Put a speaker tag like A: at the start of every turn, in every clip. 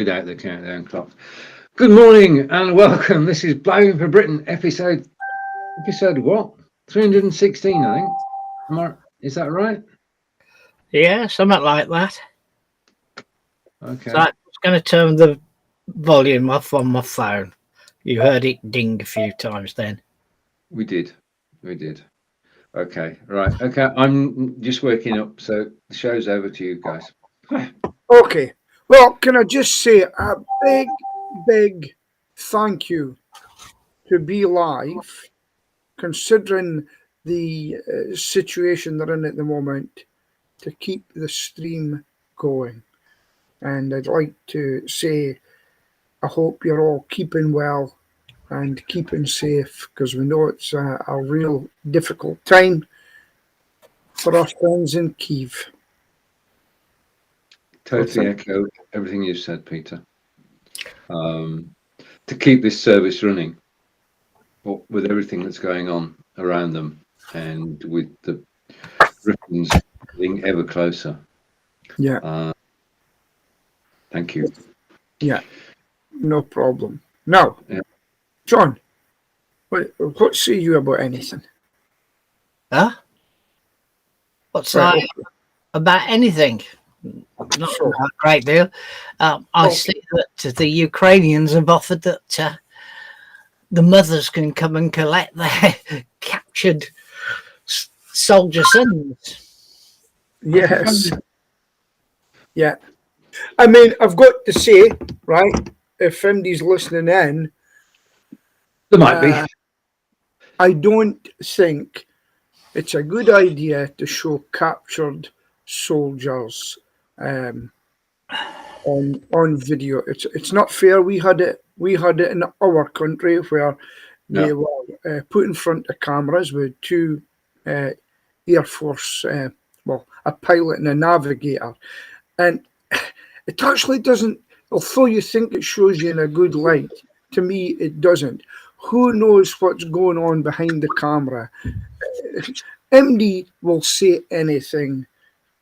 A: Without the countdown clock. Good morning and welcome. This is Blabbing for Britain, episode what? 316, I think. Is that right?
B: Yeah, something like that.
A: Okay.
B: So I was going to turn the volume off on my phone. You heard it ding a few times then.
A: We did. Okay, right. Okay, I'm just working up, so the show's over to you guys.
C: Okay. Well, can I just say a big thank you to Be Live, considering the situation they're in at the moment, to keep the stream going. And I'd like to say I hope you're all keeping well and keeping safe, because we know it's a real difficult time for our friends in Kiev.
A: Totally echo everything you said, Peter. To keep this service running, with everything that's going on around them, and with the Russians being ever closer.
C: Yeah.
A: Thank you.
C: Yeah. No problem. Now,
A: Yeah.
C: John, what say you about anything?
B: Huh? What's
C: Right,
B: that about anything? Not
C: Sure.
B: a great deal. I see that the Ukrainians have offered that the mothers can come and collect their captured soldier sons.
C: Yes. Yeah. I mean, I've got to say, right, if somebody's listening in,
A: There might be.
C: I don't think it's a good idea to show captured soldiers on video. It's not fair. We had it in our country where they were put in front of cameras with two Air Force, a pilot and a navigator, and it actually doesn't. Although you think it shows you in a good light, to me it doesn't. Who knows what's going on behind the camera? MD will say anything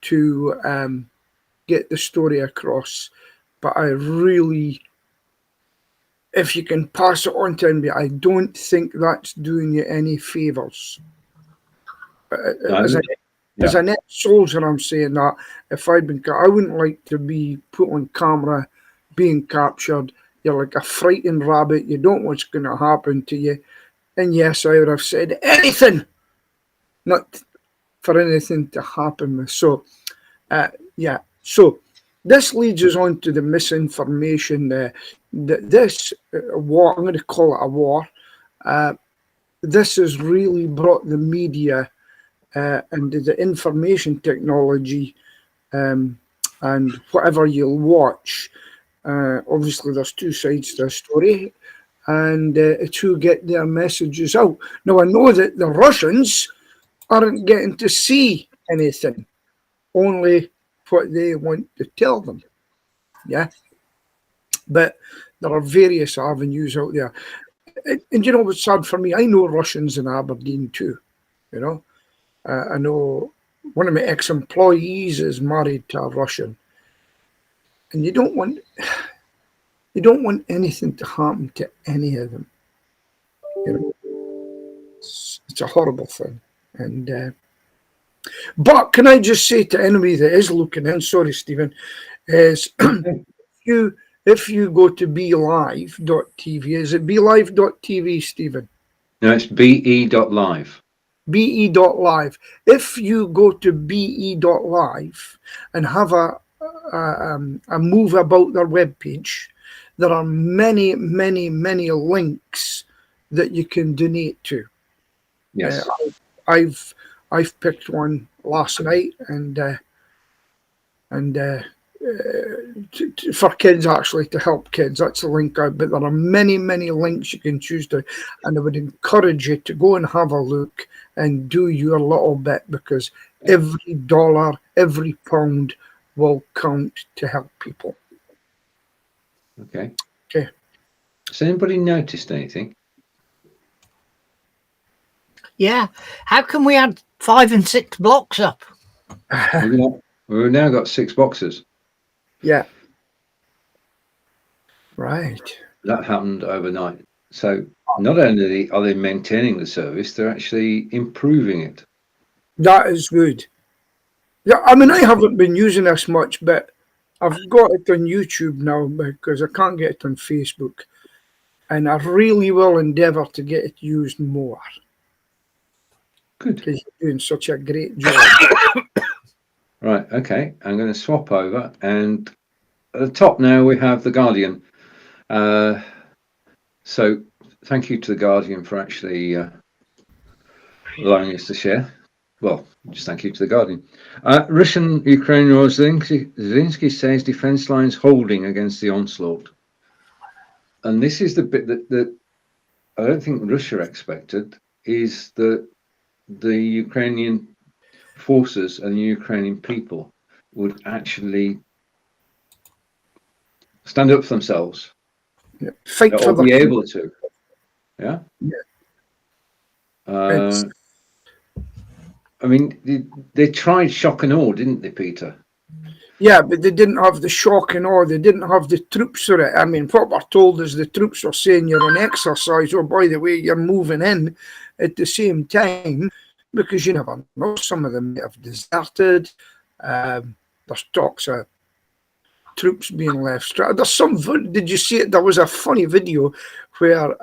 C: to get the story across, but I really, if you can pass it on to MD, I don't think that's doing you any favours. As an ex-soldier, I'm saying that if I'd been, I wouldn't like to be put on camera being captured. You're like a frightened rabbit. You don't know what's going to happen to you. And yes, I would have said anything, not for anything to happen. So, So this leads us on to the misinformation. This war, I'm going to call it a war. This has really brought the media and the information technology and whatever you'll watch. Obviously, there's two sides to the story, and it's who get their messages out. Now, I know that the Russians aren't getting to see anything, only what they want to tell them. Yeah. But there are various avenues out there. And you know what's sad for me? I know Russians in Aberdeen too, you know. I know one of my ex-employees is married to a Russian, and you don't want anything to happen to any of them. You know, it's a horrible thing. And but can I just say to anybody that is looking in, sorry, Stephen, is if you go to BeLive.tv, is it BeLive.tv, Stephen?
A: No, it's be.live.
C: be.live. If you go to be.live and have a move about their webpage, there are many links that you can donate to.
A: Yes.
C: I've picked one last night and for kids, actually, to help kids. That's a link out, but there are many links you can choose to, and I would encourage you to go and have a look and do your little bit, because every dollar, every pound will count to help people.
A: Okay.
C: Okay.
A: Has anybody noticed anything?
B: Yeah. How come we had 5 and 6 blocks up?
A: We've now got 6 boxes.
C: Yeah. Right.
A: That happened overnight. So not only are they maintaining the service, they're actually improving it.
C: That is good. Yeah, I mean, I haven't been using this much, but I've got it on YouTube now because I can't get it on Facebook. And I really will endeavour to get it used more
A: Good.
C: because you're doing such a great job.
A: Right, okay. I'm going to swap over, and at the top now we have The Guardian. So thank you to The Guardian for actually allowing us to share. Well, just thank you to The Guardian. Russian-Ukrainian war, Zelensky says defence lines holding against the onslaught. And this is the bit that I don't think Russia expected, is that the Ukrainian forces and the Ukrainian people would actually stand up for themselves.
C: Yeah. Fight
A: Or
C: for the
A: be able to. Yeah?
C: It's-
A: I mean, they tried shock and awe, didn't they, Peter?
C: Yeah, but they didn't have the shock and awe. They didn't have the troops for it. I mean, what we're told is the troops were saying you're on exercise. Oh, by the way, you're moving in at the same time because you never know. Some of them may have deserted. There's talks of troops being left stranded. There's some. Did you see it? There was a funny video where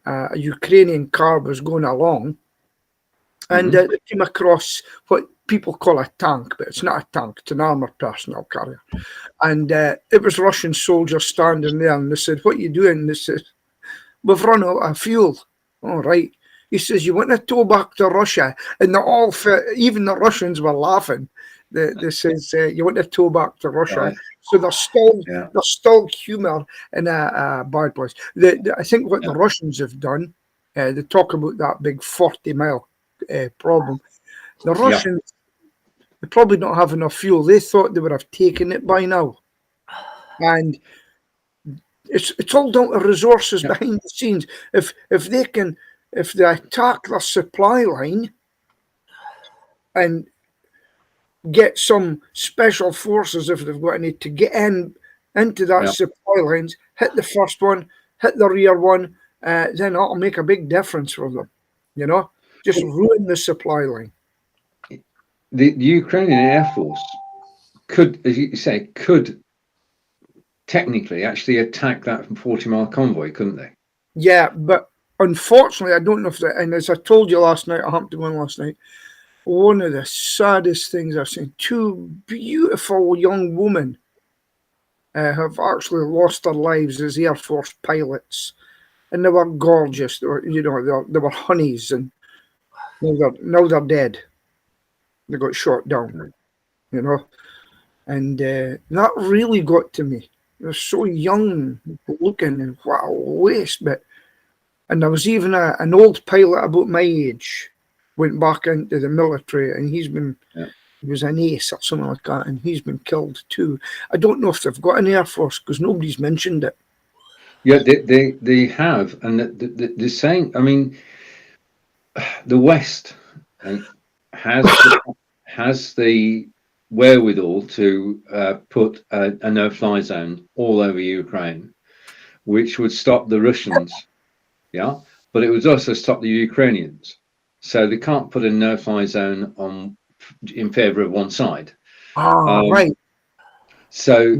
C: a Ukrainian car was going along, and they came across what people call a tank, but it's not a tank, it's an armoured personnel carrier. And it was Russian soldiers standing there, and they said, "What are you doing?" They said, "We've run out of fuel." All right. He says, "You want to tow back to Russia?" And they all, even the Russians were laughing. They says, "You want to tow back to Russia?"
A: Right.
C: So there's still humour in a bad place. I think what the Russians have done, they talk about that big 40-mile problem. The Russians, they probably don't have enough fuel. They thought they would have taken it by now. And it's all down to resources behind the scenes. If they attack the supply line and get some special forces, if they've got any, to get into that supply lines, hit the first one, hit the rear one, then that'll make a big difference for them. You know, just ruin the supply line.
A: The Ukrainian Air Force could, as you say, technically actually attack that 40-mile convoy, couldn't they?
C: Yeah, but unfortunately, I don't know if that. And as I told you last night, I happened to one last night. One of the saddest things I've seen: two beautiful young women have actually lost their lives as Air Force pilots, and they were gorgeous. They were, they were honeys, and now they're dead. They got shot down, and that really got to me. They're so young looking, and what a waste. And there was even an old pilot about my age went back into the military, and he was an ace or something like that, and he's been killed too. I don't know if they've got an Air Force because nobody's mentioned it.
A: Yeah, they have, and they're saying. I mean, the West has the wherewithal to put a no-fly zone all over Ukraine, which would stop the Russians. Yeah, but it would also stop the Ukrainians. So they can't put a no-fly zone in favour of one side.
C: Right.
A: So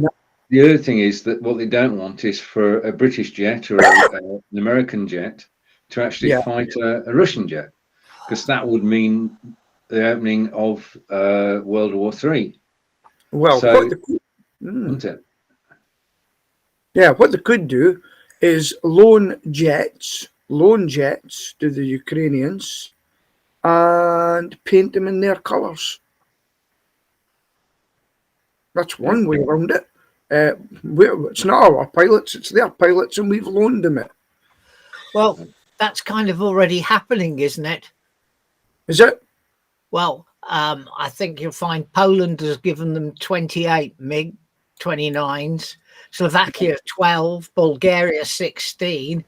A: the other thing is that what they don't want is for a British jet or an American jet to actually fight a Russian jet, because that would mean the opening of World War III.
C: Well,
A: so,
C: what they could do is loan jets to the Ukrainians and paint them in their colours. That's one way around it. It's not our pilots, it's their pilots, and we've loaned them it.
B: Well, that's kind of already happening, isn't it?
C: Is it?
B: Well, I think you'll find Poland has given them 28 MiG-29s, Slovakia 12, Bulgaria 16.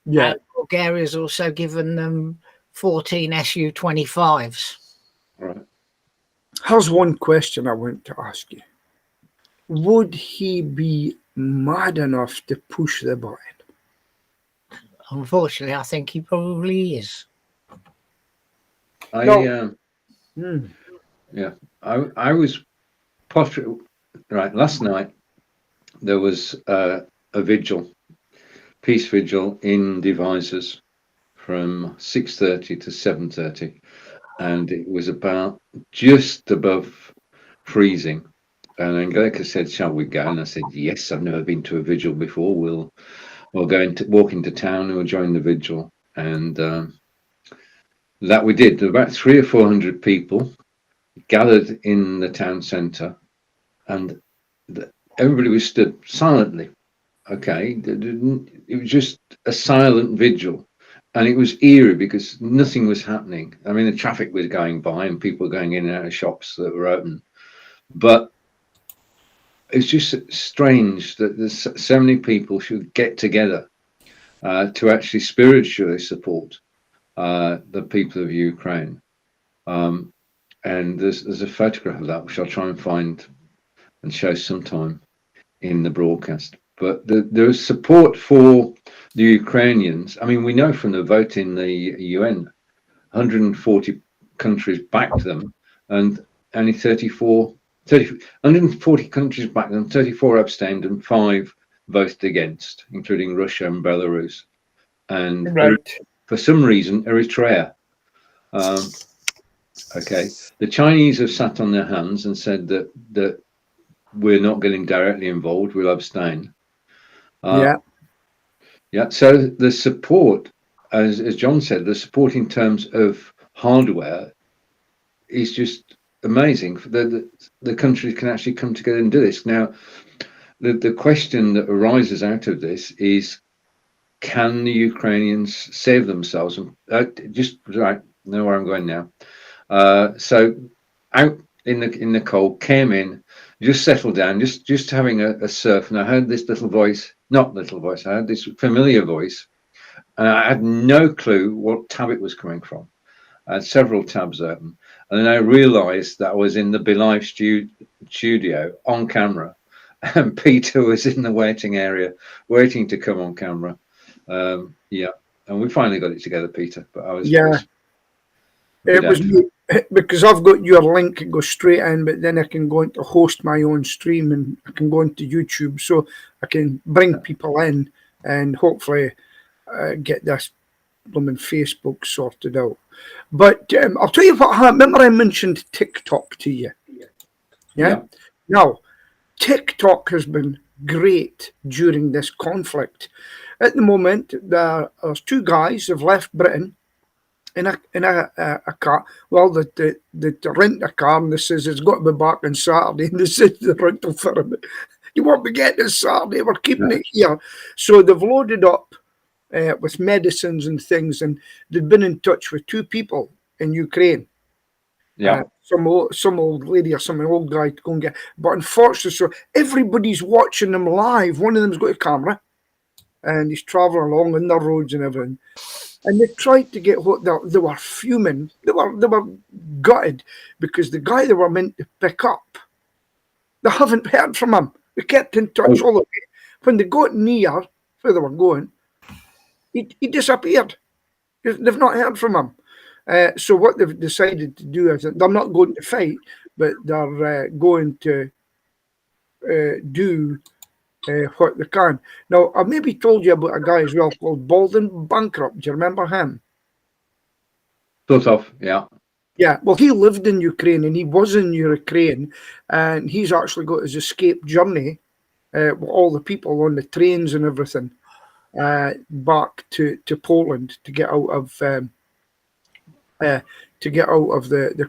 C: Yeah.
B: Bulgaria's also given them 14 Su-25s.
A: Right.
C: Here's one question I want to ask you. Would he be mad enough to push the button.
B: Unfortunately, I think he probably is.
A: I was right last night. There was a vigil, peace vigil in Devizes from 6:30 to 7:30, and it was about just above freezing. And Angelica said, "Shall we go?" And I said, "Yes. I've never been to a vigil before. We'll walk into town and we'll join the vigil." And that we did. There were about 300 or 400 people gathered in the town centre, and everybody was stood silently. Okay, it was just a silent vigil, and it was eerie because nothing was happening. I mean, the traffic was going by and people were going in and out of shops that were open, but it's just strange that there's so many people should get together to actually spiritually support the people of Ukraine. And there's a photograph of that which I'll try and find and show sometime in the broadcast. But there is support for the Ukrainians. I mean, we know from the vote in the UN, 140 countries backed them, and only 140 countries backed them, 34 abstained, and 5 voted against, including Russia and Belarus. And for some reason, Eritrea. Okay, the Chinese have sat on their hands and said that we're not getting directly involved, we'll abstain. So the support, as John said, the support in terms of hardware is just amazing. The countries can actually come together and do this. Now, the question that arises out of this is, can the Ukrainians save themselves? Just right, know where I'm going now. So out in the cold, came in, just settled down, just having a surf, and I heard this I heard this familiar voice, and I had no clue what tab it was coming from. I had several tabs open, and then I realised that I was in the BeLive studio on camera, and Peter was in the waiting area, waiting to come on camera. And we finally got it together, Peter. But I was
C: it was me, because I've got your link, it goes straight in, but then I can go into host my own stream and I can go into YouTube, so I can bring people in and hopefully get this blooming Facebook sorted out. But I'll tell you what happened. Remember I mentioned TikTok to you? Yeah? Now, TikTok has been great during this conflict. At the moment, there's 2 guys who've left Britain in a car. Well, they rent a car, and they says it's got to be back on Saturday, and they said the rental for him, you won't be getting it Saturday, we're keeping it here. So they've loaded up with medicines and things, and they've been in touch with 2 people in Ukraine. Some old lady or some old guy to go and get. But unfortunately, so everybody's watching them live. One of them's got a camera, and he's traveling along on the roads and everything. And they tried to get what they were fuming. They were gutted because the guy they were meant to pick up, they haven't heard from him. They kept in touch all the way. When they got near where they were going, he disappeared. They've not heard from him. So what they've decided to do is that they're not going to fight, but they're going to do what they can. Now, I maybe told you about a guy as well called Baldwin Bankrupt. Do you remember him?
A: Sort of, yeah.
C: Yeah, well, he lived in Ukraine and he was in Ukraine, and he's actually got his escape journey with all the people on the trains and everything back to Poland to get out of the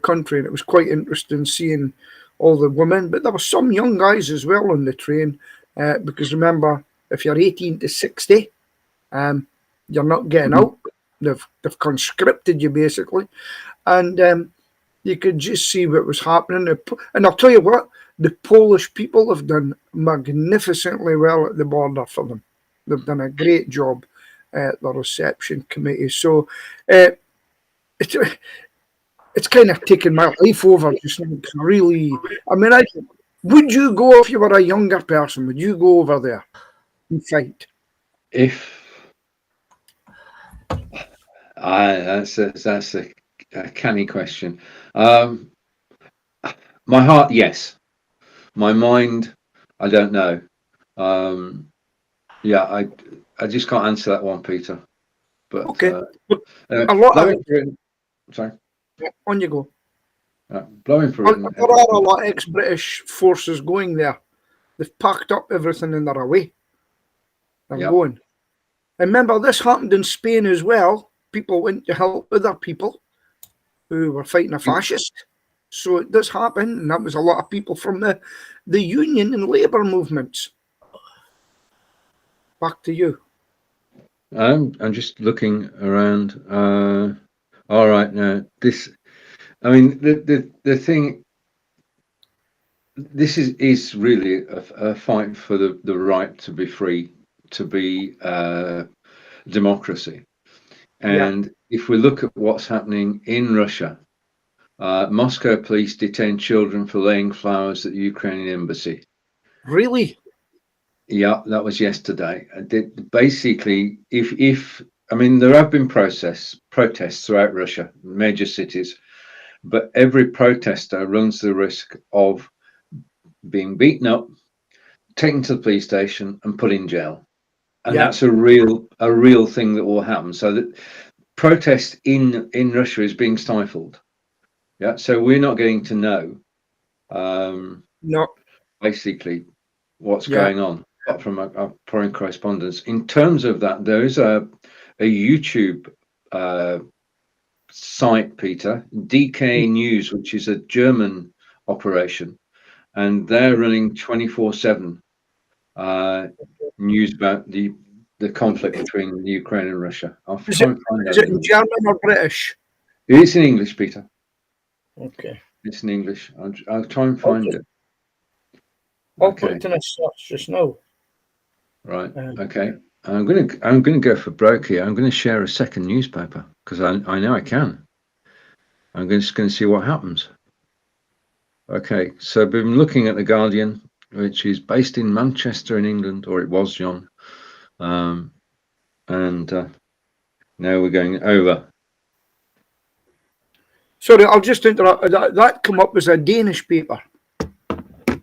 C: country. And it was quite interesting seeing all the women, but there were some young guys as well on the train. Because remember, if you're 18 to 60, you're not getting out. They've conscripted you basically, and you could just see what was happening. And I'll tell you what, the Polish people have done magnificently well at the border for them. They've done a great job at the reception committee. So it's kind of taken my life over just now. Really, I mean, Would you go if you were a younger person? Would you go over there and fight?
A: That's a canny question. My heart, yes. My mind, I don't know. Yeah, I just can't answer that one, Peter. But
C: Okay. A lot of
A: blowing for it. Sorry,
C: on you go.
A: blowing for
C: There
A: it.
C: are a lot of ex-British forces going there. They've packed up everything and they're away. They're
A: Yep.
C: going. And remember, this happened in Spain as well. People went to help other people who were fighting a fascist. So it does happen, and that was a lot of people from the union and labour movements. Back to you.
A: I'm just looking around. All right, now this. I mean, the thing. This is really a fight for the right to be free, to be democracy. And if we look at what's happening in Russia, Moscow police detain children for laying flowers at the Ukrainian embassy.
C: Really?
A: Yeah, that was yesterday. Basically, if I mean, there have been protests throughout Russia, major cities, but every protester runs the risk of being beaten up, taken to the police station, and put in jail. And that's a real thing that will happen. So that protest in Russia is being stifled. Yeah, so we're not getting to know
C: No.
A: basically what's going on from our foreign correspondents. In terms of that, there is a YouTube site, Peter, DK News, which is a German operation, and they're running 24/7 news about the conflict between Ukraine and Russia. I'll try and find out.
C: Is it in German or British?
A: It is in English, Peter.
C: Okay.
A: It's in English. I'll try and find it.
C: I'll put it in a search just now.
A: Right. Okay. I'm gonna go for broke here. I'm going to share a second newspaper because I know I can. I'm just going to see what happens. Okay. So I've been looking at the Guardian, which is based in Manchester in England, or it was, John. And now we're going over.
C: Sorry, I'll just interrupt. That come up as a Danish paper.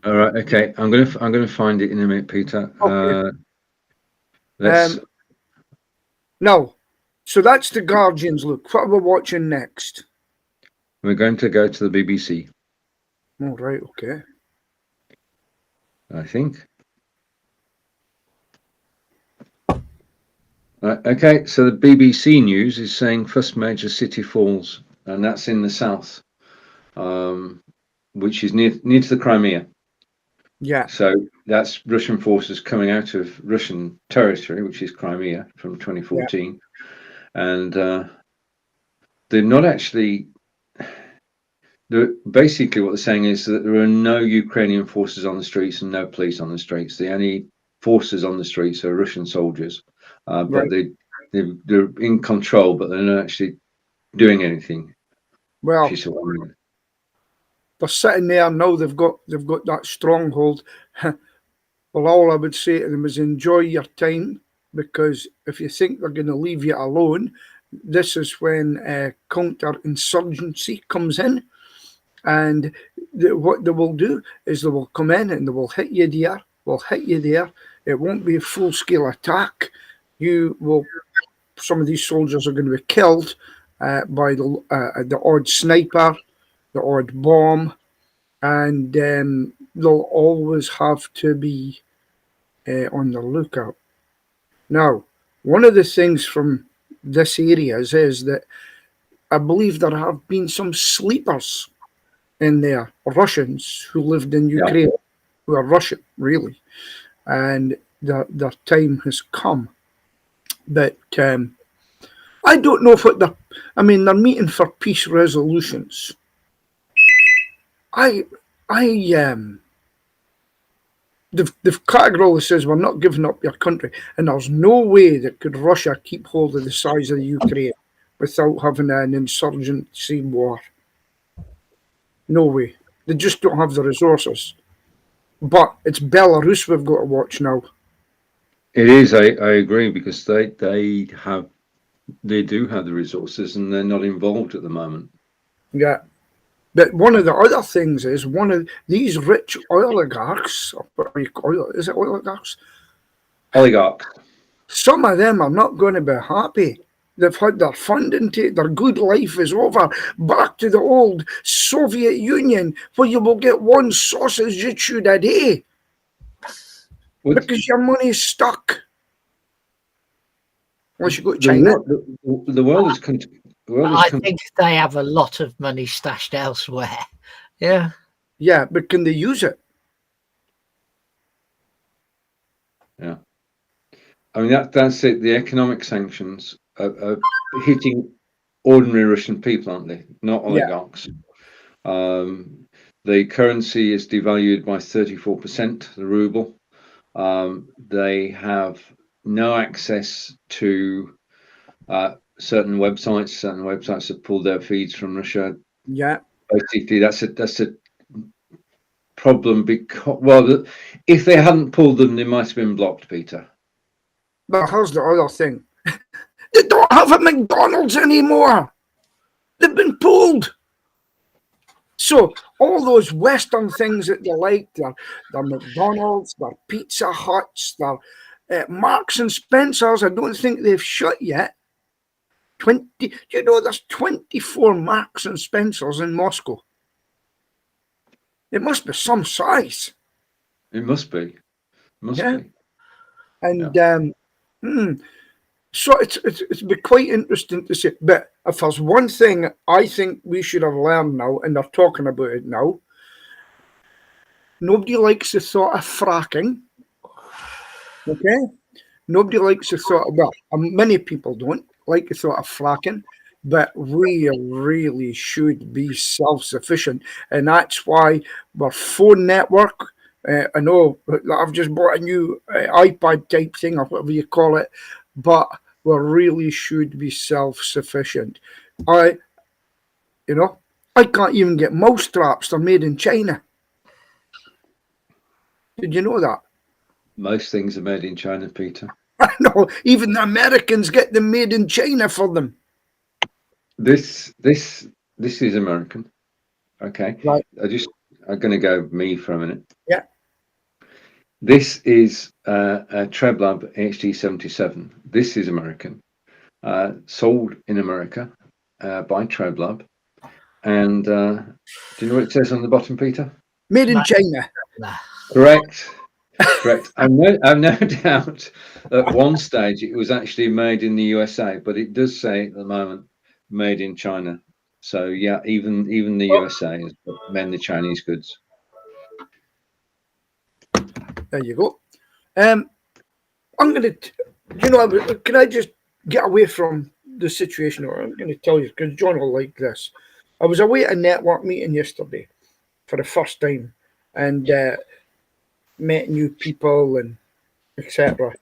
A: All right. Okay. I'm gonna find it in a minute, Peter.
C: Okay.
A: Let's.
C: No. So that's the Guardian's look. What are we watching next?
A: We're going to go to the BBC.
C: All right. Okay.
A: I think. Okay, so the BBC News is saying first major city falls, and that's in the south, which is near to the Crimea.
C: Yeah.
A: So that's Russian forces coming out of Russian territory, which is Crimea, from 2014, and they're not actually. Basically, what they're saying is that there are no Ukrainian forces on the streets and no police on the streets. The only forces on the streets are Russian soldiers. But they're in control, but they're not actually doing anything.
C: Well,
A: they're
C: sitting there now. They've got that stronghold. Well, all I would say to them is enjoy your time, because if you think they're going to leave you alone, this is when counter-insurgency comes in, and what they will do is they will come in and they will hit you there, will hit you there. It won't be a full-scale attack. Some of these soldiers are going to be killed by the odd sniper, the odd bomb, and they'll always have to be on the lookout. Now, one of the things from this area is that I believe there have been some sleepers in there, Russians who lived in Ukraine, who are Russian, really, and their time has come. But I don't know what they're meeting for peace resolutions. They've categorically says we're not giving up your country, and there's no way that could Russia keep hold of the size of the Ukraine without having an insurgency war. No way. They just don't have the resources. But it's Belarus we've got to watch now.
A: It is. I agree, because they do have the resources, and they're not involved at the moment.
C: Yeah. But one of the other things is one of these rich oligarchs, or what do you call it? Is it oligarchs?
A: Oligarchs.
C: Some of them are not going to be happy. They've had their funding taken, their good life is over. Back to the old Soviet Union, where you will get one sausage you chew a day because your money's stuck. Unless you go to China.
A: The world is.
B: I think they have a lot of money stashed elsewhere. Yeah.
C: Yeah, but can they use it?
A: Yeah. I mean, that's it. The economic sanctions are hitting ordinary Russian people, aren't they? Not oligarchs. The currency is devalued by 34%, the ruble. They have no access to certain websites. Certain websites have pulled their feeds from Russia.
C: Yeah.
A: Basically, that's a problem, because, well, if they hadn't pulled them, they might have been blocked, Peter.
C: But here's the other thing. They don't have a McDonald's anymore. They've been pulled. So all those Western things that they like, their McDonald's, their Pizza Huts, their Marks and Spencers, I don't think they've shut yet. 20, you know, there's 24 Marks and Spencers in Moscow. It must be some size.
A: It must be. Must be.
C: And so it's been quite interesting to see. But if there's one thing I think we should have learned now, and they're talking about it now, nobody likes the thought of fracking. Okay? Nobody likes the thought of, well, many people don't like the thought of fracking, but we really should be self-sufficient. And that's why our phone network, I know I've just bought a new iPad type thing, or whatever you call it, but we really should be self-sufficient. I can't even get mouse straps. They're made in China. Did you know that?
A: Most things are made in China, Peter.
C: I know. Even the Americans get them made in China for them.
A: This is American. Okay.
C: Right.
A: I'm going to go me for a minute.
C: Yeah.
A: This is a Treblab HD77. This is American. Sold in America by Treblab. And do you know what it says on the bottom, Peter?
C: Made in China.
A: Correct. I've no doubt at one stage it was actually made in the USA, but it does say at the moment made in China. So yeah, even the USA has made the Chinese goods.
C: There you go. I'm going to, can I just get away from the situation? Or I'm going to tell you, because John will like this. I was away at a network meeting yesterday for the first time, and met new people and etc.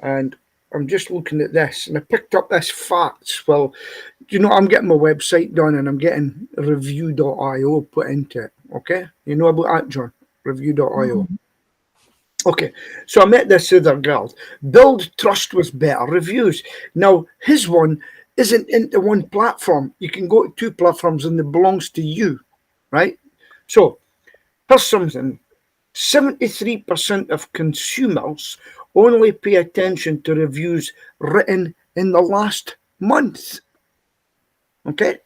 C: And I'm just looking at this, and I picked up this facts. Well, I'm getting my website done, and I'm getting review.io put into it. Okay, you know about that, John? Review.io. Mm-hmm. Okay, so I met this other girl. Build trust with better reviews. Now, his one isn't into one platform. You can go to two platforms, and it belongs to you, right? So, here's something. 73% of consumers only pay attention to reviews written in the last month. Okay?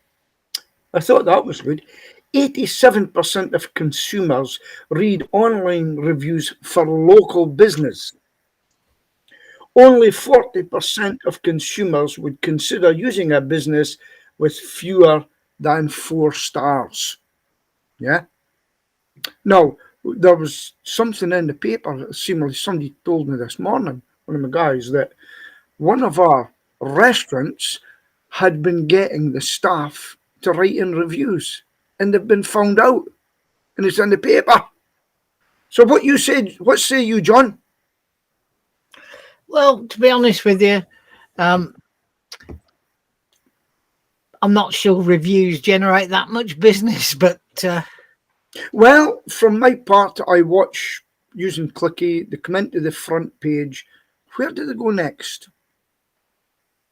C: I thought that was good. 87% of consumers read online reviews for local business. Only 40% of consumers would consider using a business with fewer than 4 stars. Yeah? Now, there was something in the paper, seemingly somebody told me this morning, one of my guys, that one of our restaurants had been getting the staff to write in reviews, and they've been found out, and it's in the paper. So what say you, John?
B: Well, to be honest with you, I'm not sure reviews generate that much business, but
C: Well, from my part, I watch using Clicky. They come into the front page. Where do they go next?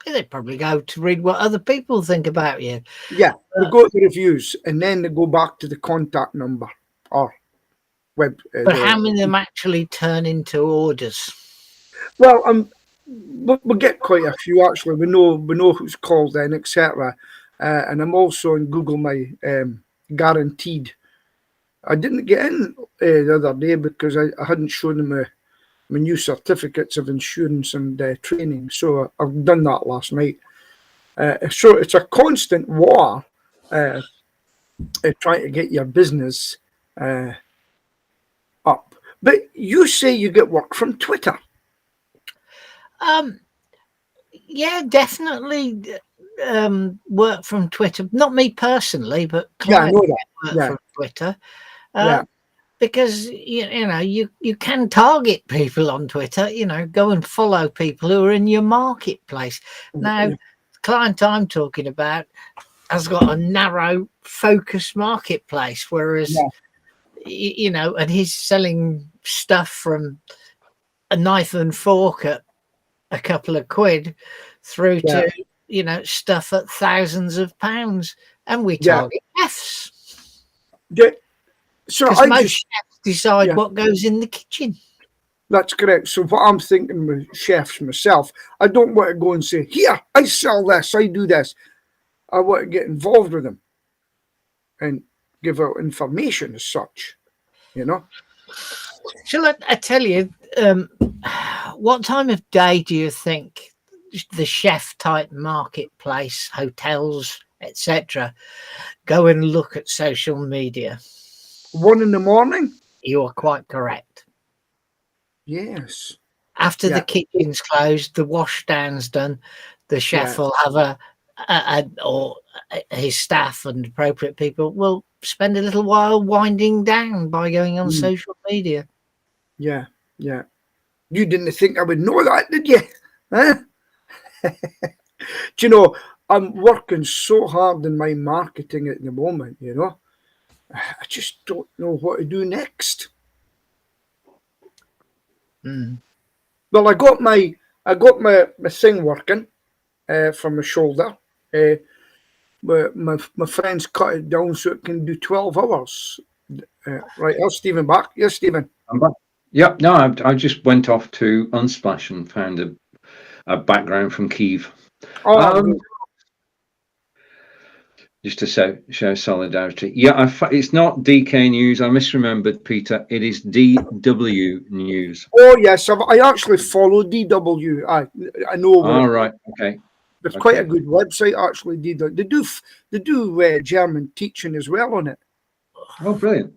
B: They probably go to read what other people think about you.
C: Yeah, they go to the reviews, and then they go back to the contact number or web.
B: But how many of them actually turn into orders?
C: Well, we get quite a few actually. We know who's called in, etc. And I'm also in Google My Guaranteed. I didn't get in the other day because I hadn't shown them my new certificates of insurance and training. So I've done that last night. So it's a constant war trying to get your business up. But you say you get work from Twitter.
B: Yeah, definitely work from Twitter. Not me personally, but
C: Yeah, I know
B: clients
C: that.
B: work
C: Yeah.
B: from Twitter.
C: Yeah.
B: Because you know you can target people on Twitter. You know, go and follow people who are in your marketplace. Now, the client I'm talking about has got a narrow focus marketplace, whereas you know, and he's selling stuff from a knife and fork at a couple of quid through to stuff at thousands of pounds, and we target chefs.
C: So
B: because most chefs decide what goes in the kitchen.
C: That's correct. So what I'm thinking with chefs myself, I don't want to go and say, here, I sell this, I do this. I want to get involved with them and give out information as such, you know.
B: Shall I tell you, what time of day do you think the chef type marketplace, hotels, etc., go and look at social media?
C: 1 a.m?
B: You are quite correct.
C: Yes.
B: After the kitchen's closed, the washdown's done, the chef will have or his staff and appropriate people will spend a little while winding down by going on social media.
C: Yeah. You didn't think I would know that, did you? Huh? Do you know, I'm working so hard in my marketing at the moment, you know. I just don't know what to do next. Well, I got my thing working from my shoulder. My friends cut it down so it can do 12 hours. Right, here's Stephen back. Yes, Stephen.
A: I'm back. Yep. No, I just went off to Unsplash and found a background from Kyiv. Just to show solidarity. Yeah, it's not DK News. I misremembered, Peter. It is DW News.
C: Oh yes, I actually follow DW. I know.
A: All right. Okay.
C: It's quite a good website, actually. DW. They do German teaching as well on it.
A: Oh, brilliant.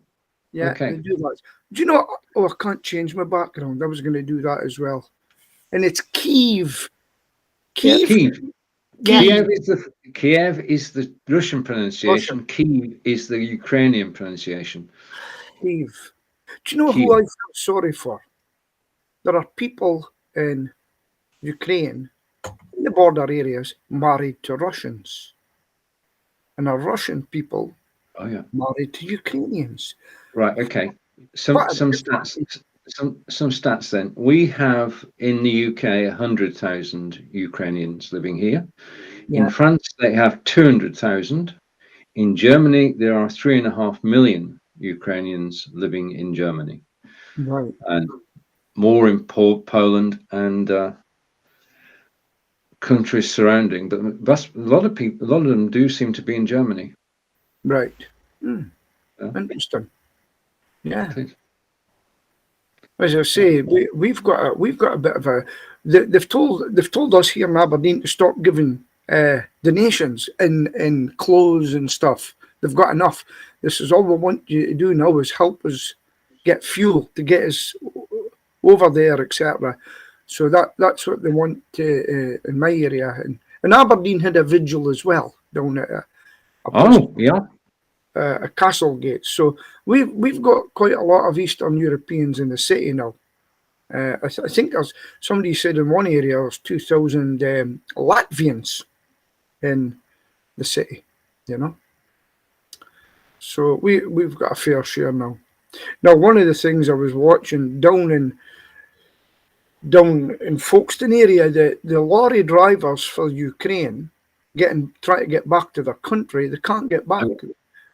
C: Yeah, they do that. Do you know? Oh, I can't change my background. I was going to do that as well. And it's Kyiv.
A: Kyiv. Kiev is the Russian pronunciation. Kyiv is the Ukrainian pronunciation.
C: Kyiv. Do you know who I feel sorry for? There are people in Ukraine, in the border areas, married to Russians, and are Russian people married to Ukrainians.
A: Right. Okay. Some stats. Some stats. Then we have in the UK 100,000 Ukrainians living here. In France, they have 200,000. In Germany, there are 3.5 million Ukrainians living in Germany.
C: Right.
A: And more in Poland and countries surrounding. But a lot of them do seem to be in Germany.
C: Right. Interesting. Yeah. As I say, we've got a bit of a. They've told us here in Aberdeen to stop giving donations in clothes and stuff. They've got enough. This is all we want you to do now is help us get fuel to get us over there, etc. So that's what they want in my area. And Aberdeen had a vigil as well down at a Castlegate. So we've got quite a lot of Eastern Europeans in the city now. I think somebody said in one area there's 2,000 Latvians in the city, you know. So we've got a fair share now. Now, one of the things I was watching down in Folkestone area, the lorry drivers for Ukraine trying to get back to their country, they can't get back.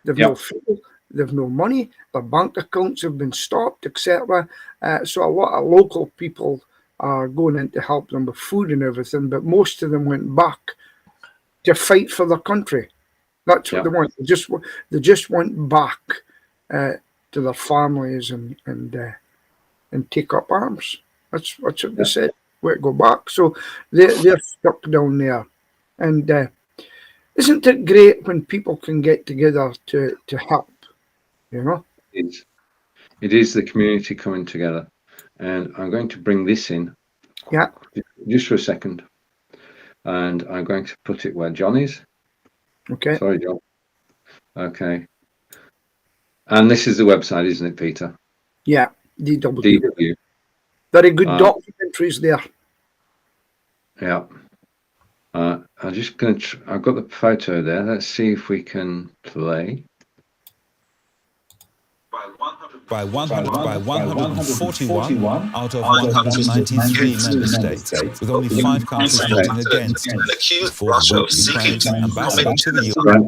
C: They've no fuel, they've no money, their bank accounts have been stopped, etc. So a lot of local people are going in to help them with food and everything, but most of them went back to fight for their country. That's what they want. They just went back to their families and take up arms. That's what they said. Where to go back. So they're stuck down there. And isn't it great when people can get together to help? You know?
A: It is the community coming together. And I'm going to bring this in.
C: Yeah.
A: Just for a second. And I'm going to put it where John is.
C: Okay.
A: Sorry, John. Okay. And this is the website, isn't it, Peter?
C: Yeah. DW. Very good documentaries there.
A: Yeah. I'm just going to. I've got the photo there. Let's see if we can play.
D: By 141 out of 193 member states, with only 5 countries voting against, forced Ukraine's ambassador to the
A: UN.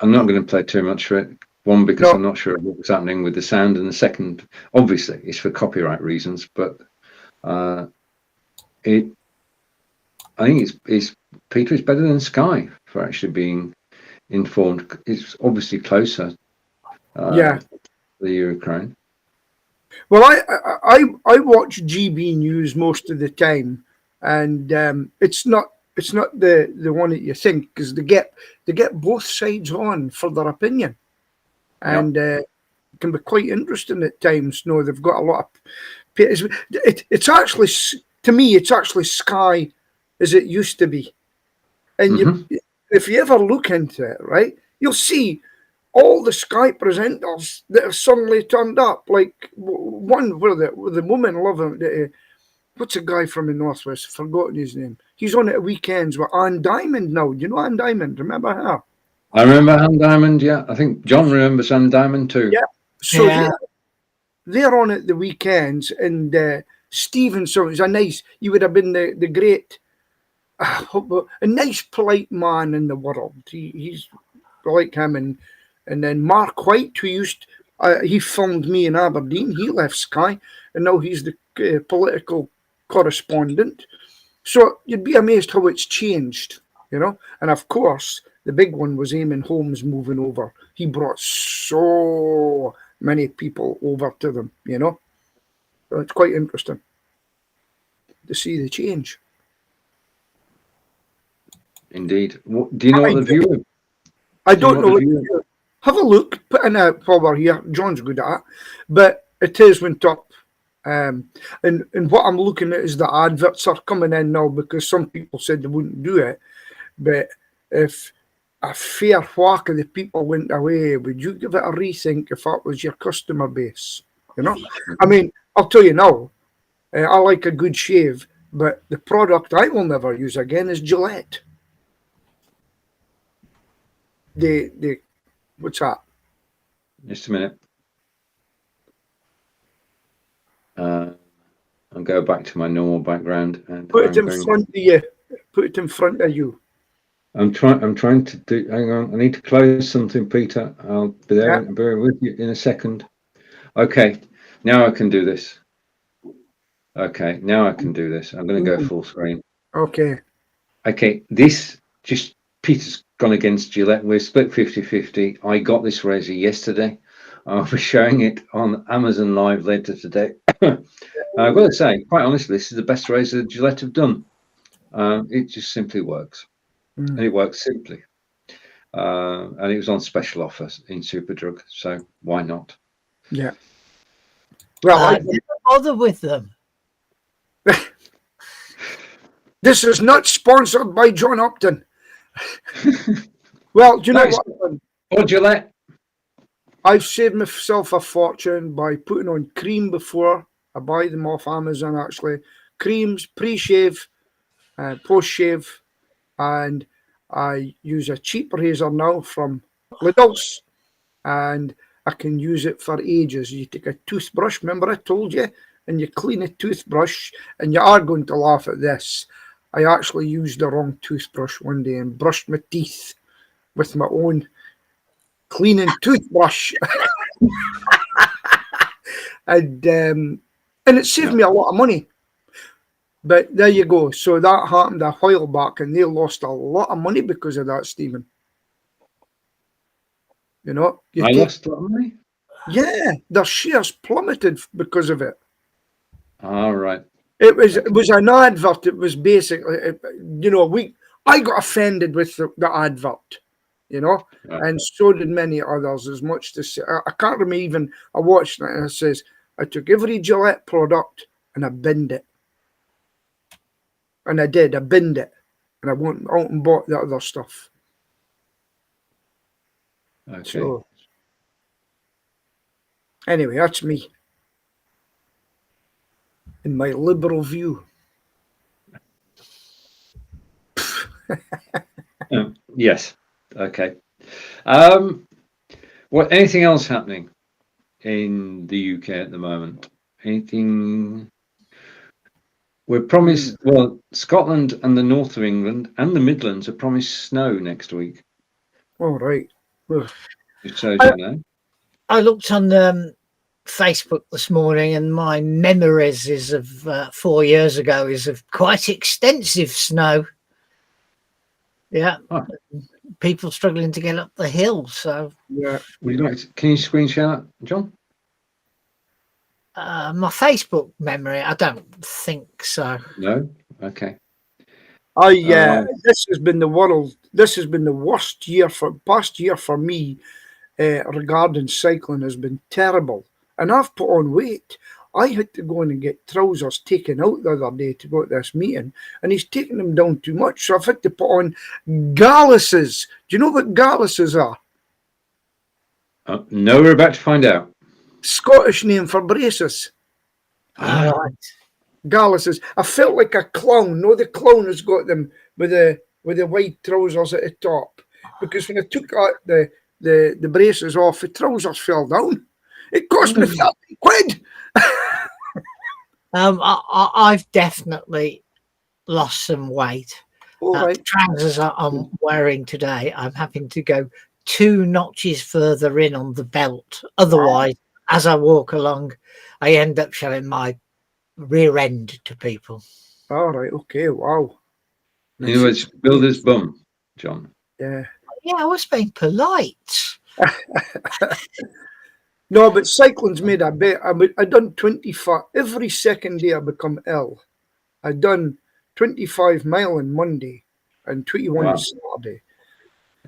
A: I'm not going to play too much for it. One, because I'm not sure what was happening with the sound, and the second, obviously, it's for copyright reasons. But I think it's Peter is better than Sky for actually being informed. It's obviously closer. The Ukraine.
C: Well, I watch GB News most of the time, and it's not the one that you think, because they get both sides on for their opinion, and it can be quite interesting at times. No, they've got a lot of. It's actually, to me, it's actually Sky as it used to be, and if you ever look into it, right, you'll see all the Sky presenters that have suddenly turned up, like one where the woman loving, what's a guy from the Northwest? I've forgotten his name. He's on at weekends with Anne Diamond now. Do you know Anne Diamond? Remember her?
A: I remember Anne Diamond, yeah. I think John remembers Anne Diamond too.
C: Yeah. So they're on at the weekends, and Stephen, so he's he would have been the great, a nice, polite man in the world. He's like him, and then Mark White, who he filmed me in Aberdeen. He left Sky, and now he's the political correspondent. So you'd be amazed how it's changed, you know. And of course, the big one was Eamon Holmes moving over. He brought so many people over to them, you know. So it's quite interesting to see the change.
A: Indeed. Do you know what the viewer?
C: I don't know. Have a look. Put in a power here. John's good at it, but it is went up. And what I'm looking at is the adverts are coming in now, because some people said they wouldn't do it. But if a fair whack of the people went away, would you give it a rethink if that was your customer base? You know, I mean, I'll tell you now, I like a good shave, but the product I will never use again is Gillette. What's that?
A: Just a minute. I'll go back to my normal background and
C: put it in front of you. Put it in front of you.
A: I'm trying to do. Hang on. I need to close something, Peter. I'll be there. I'll be with you in a second. Okay. Now I can do this. Okay. Now I can do this. I'm going to go full screen.
C: Okay.
A: Okay. This just Peter's gone against Gillette. We're split 50-50. I got this razor yesterday. I'll be showing it on Amazon Live later today. I've got to say, quite honestly, this is the best razor Gillette have done. It just simply works. And it works simply. And it was on special offer in Superdrug, so why not?
C: Yeah. Well, I
B: never bother with them.
C: This is not sponsored by John Upton. Well, do you know what?
A: Or Gillette.
C: I've saved myself a fortune by putting on cream before. I buy them off Amazon, actually. Creams, pre-shave, post-shave, and I use a cheap razor now from Lidl's. and I can use it for ages. You take a toothbrush, remember I told you, and you clean a toothbrush, and you are going to laugh at this. I actually used the wrong toothbrush one day and brushed my teeth with my own cleaning toothbrush. and it saved me a lot of money. But there you go. So that happened a while back, and they lost a lot of money because of that, Stephen. You know,
A: lost a lot of money.
C: Yeah, their shares plummeted because of it.
A: All right.
C: It was an advert. It was basically, I got offended with the advert, right. And so did many others. As much to say, I can't remember even. I watched it and it says, I took every Gillette product and I binned it. And I did. I binned it, and I went out and bought the other stuff.
A: Okay.
C: So, anyway, that's me in my liberal view.
A: Yes. Okay. Anything else happening in the UK at the moment? Anything? We're promised, Scotland and the north of England and the Midlands are promised snow next week.
C: All right.
A: It shows you know.
B: I looked on Facebook this morning, and my memories is of 4 years ago is of quite extensive snow. Yeah.
A: Oh.
B: People struggling to get up the hill. So
C: yeah.
A: Would you like to, can you screen share that, John?
B: My Facebook memory, I don't think so.
A: No? Okay.
C: This has been the worst past year for me regarding cycling has been terrible. And I've put on weight. I had to go in and get trousers taken out the other day to go to this meeting, and he's taking them down too much. So I've had to put on galluses. Do you know what galluses are?
A: No, we're about to find out.
C: Scottish name for braces.
B: Right.
C: Galluses. I felt like a clown. No, the clown has got them with the white trousers at the top. Because when I took the braces off, the trousers fell down. It cost me 30 quid.
B: I've definitely lost some weight.
C: Right.
B: The trousers I'm wearing today, I'm having to go 2 notches further in on the belt. Otherwise, as I walk along, I end up showing my rear end to people.
C: All right. Okay. Wow.
A: In other words, builder's bum, John.
C: Yeah.
B: Yeah, I was being polite.
C: No, but cycling's made a bit. I done 25 every second day. I become ill. I done 25 mile on Monday and 21 on Saturday.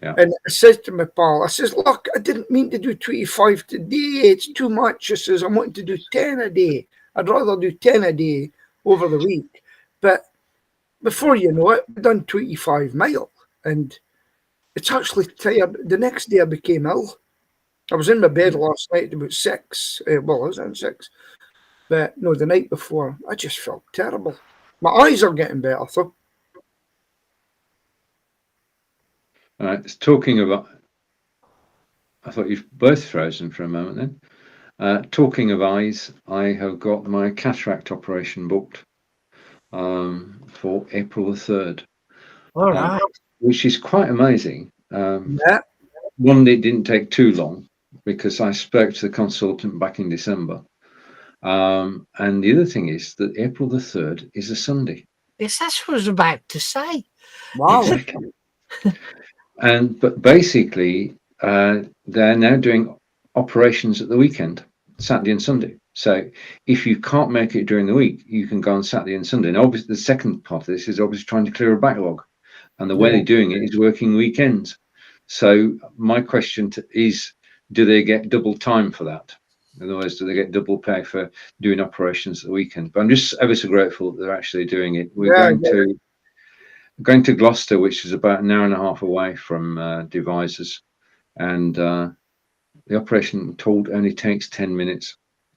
A: Yeah.
C: And I said to my pal, I says, look, I didn't mean to do 25 today. It's too much. I says, I'm wanting to do 10 a day. I'd rather do 10 a day over the week. But before you know it, I've done 25 mile. And it's actually tired. The next day I became ill. I was in my bed last night at about 6. I was on 6. But no, the night before, I just felt terrible. My eyes are getting better, though.
A: All right. Talking about, I thought you've both frozen for a moment then. Talking of eyes, I have got my cataract operation booked for April the 3rd.
B: All right.
A: Which is quite amazing.
C: Yeah.
A: One, it didn't take too long because I spoke to the consultant back in December. And the other thing is that April the 3rd is a Sunday.
B: Yes, that's what I was about to say.
C: Wow.
A: Exactly. But basically, they're now doing operations at the weekend, Saturday and Sunday. So if you can't make it during the week, you can go on Saturday and Sunday. And obviously, the second part of this is obviously trying to clear a backlog. And the way they're doing it is working weekends. So my question is, do they get double time for that? In other words, do they get double pay for doing operations at the weekend? But I'm just ever so grateful that they're actually doing it. We're going to Gloucester, which is about an hour and a half away from Devizes. And the operation only takes 10 minutes.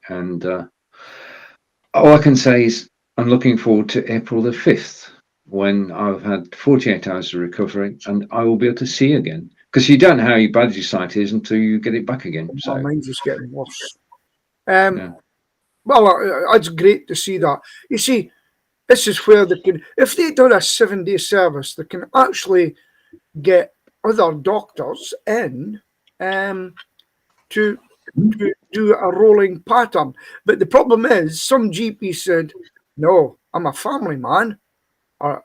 A: And all I can say is I'm looking forward to April the 5th, when I've had 48 hours of recovery and I will be able to see again. because you don't know how bad your sight is until you get it back again. So
C: mine's just getting worse.
A: yeah.
C: Well, it's great to see that. You see, this is where they can, if they do a 7-day service, they can actually get other doctors in to do a rolling pattern. But the problem is, some GP said, "No, I'm a family man, or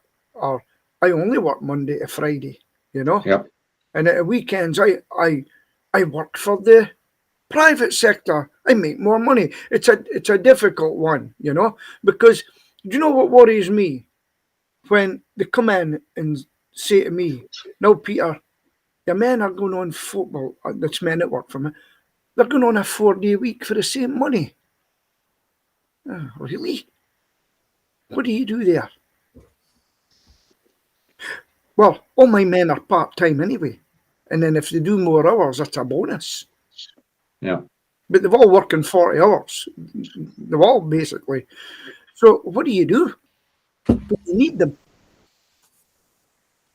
C: I only work Monday to Friday, you know."
A: Yep.
C: And at the weekends, I work for the private sector. I make more money. It's a difficult one, you know, because do you know what worries me? When they come in and say to me, "No, Peter, your men are going on football." That's men that work for me. They're going on a 4-day week for the same money. Oh, really? What do you do there? Well, all my men are part-time anyway. And then if they do more hours, that's a bonus.
A: Yeah.
C: But they're all working 40 hours. They're all basically. So what do you do? You need them.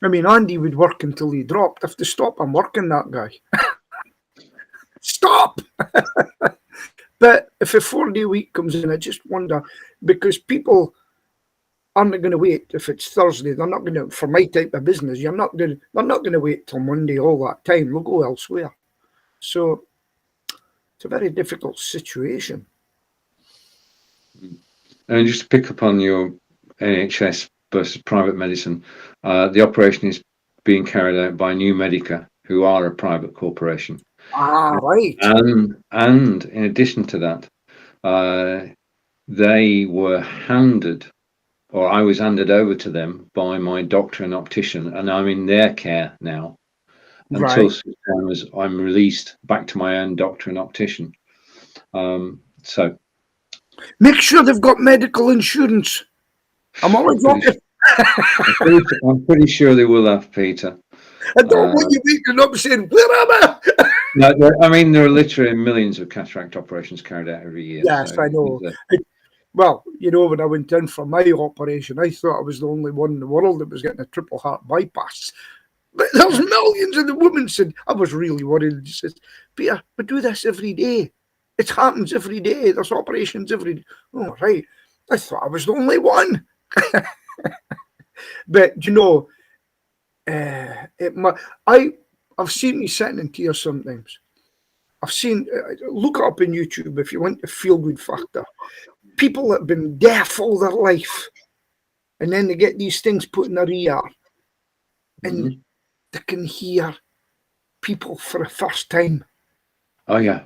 C: I mean, Andy would work until he dropped. If they stop, I'm working that guy. Stop! But if a 4-day week comes in, I just wonder, because people aren't going to wait if it's Thursday. They're not going to, for my type of business, they're not going to wait till Monday all that time. They'll go elsewhere. So it's a very difficult situation.
A: And just to pick up on your NHS versus private medicine, the operation is being carried out by New Medica, who are a private corporation.
C: Ah, right.
A: And in addition to that, they were handed, or I was handed over to them by my doctor and optician, and I'm in their care now until such time as I'm released back to my own doctor and optician. So
C: make sure they've got medical insurance. I'm always looking.
A: I'm pretty sure they will have, Peter.
C: I don't want you waking up saying, "Where am I?"
A: No, I mean, there are literally millions of cataract operations carried out every year.
C: Yes,
A: so
C: I know. Well, you know, when I went in for my operation, I thought I was the only one in the world that was getting a triple heart bypass. But there's millions, and the woman said, I was really worried. She says, "Peter, we do this every day. It happens every day. There's operations every day." Oh, right. I thought I was the only one. But, you know, I've seen me sitting in tears sometimes. I've seen, look it up on YouTube if you want the feel-good factor. People that have been deaf all their life, and then they get these things put in their ear, and they can hear people for the first time.
A: Oh yeah.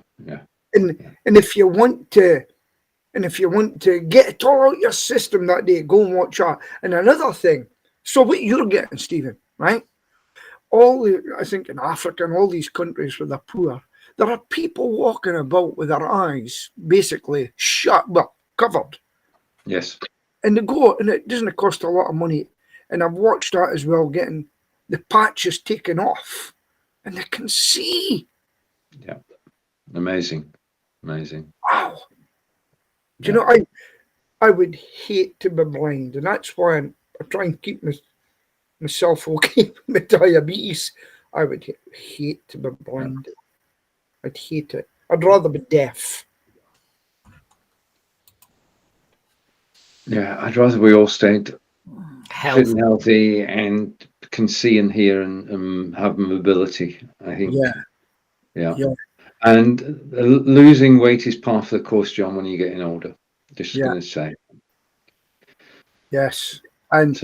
C: And if you want to, get it all out your system that day, go and watch that. And another thing, so what you're getting, Stephen, right? I think in Africa and all these countries where they're poor, there are people walking about with their eyes basically shut, well, covered.
A: Yes.
C: And they go, and it doesn't cost a lot of money. And I've watched that as well, getting the patches taken off, and they can see.
A: Yeah. Amazing.
C: Wow. Do you know, I would hate to be blind, and that's why I try and keep myself okay with diabetes. I would hate to be blind. I'd hate it. I'd rather be deaf.
A: Yeah, I'd rather we all stayed
B: Health.
A: fit and healthy and can see and hear and have mobility. I think. Yeah. And losing weight is part of the course, John, when you're getting older. Just going to say.
C: Yes, and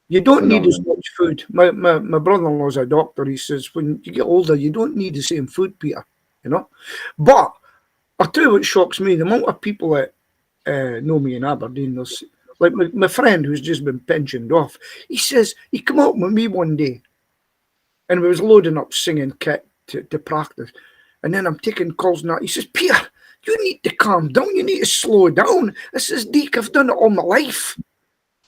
C: you don't need as much food. My brother-in-law's a doctor. He says when you get older, you don't need the same food, Peter. You know, but I'll tell you what shocks me: the amount of people that know me in Aberdeen. Like my friend who's just been pensioned off. He says he come out with me one day, and we was loading up singing kit to practice, and then I'm taking calls now. He says, "Peter, you need to calm down. You need to slow down. This is Deke. I've done it all my life.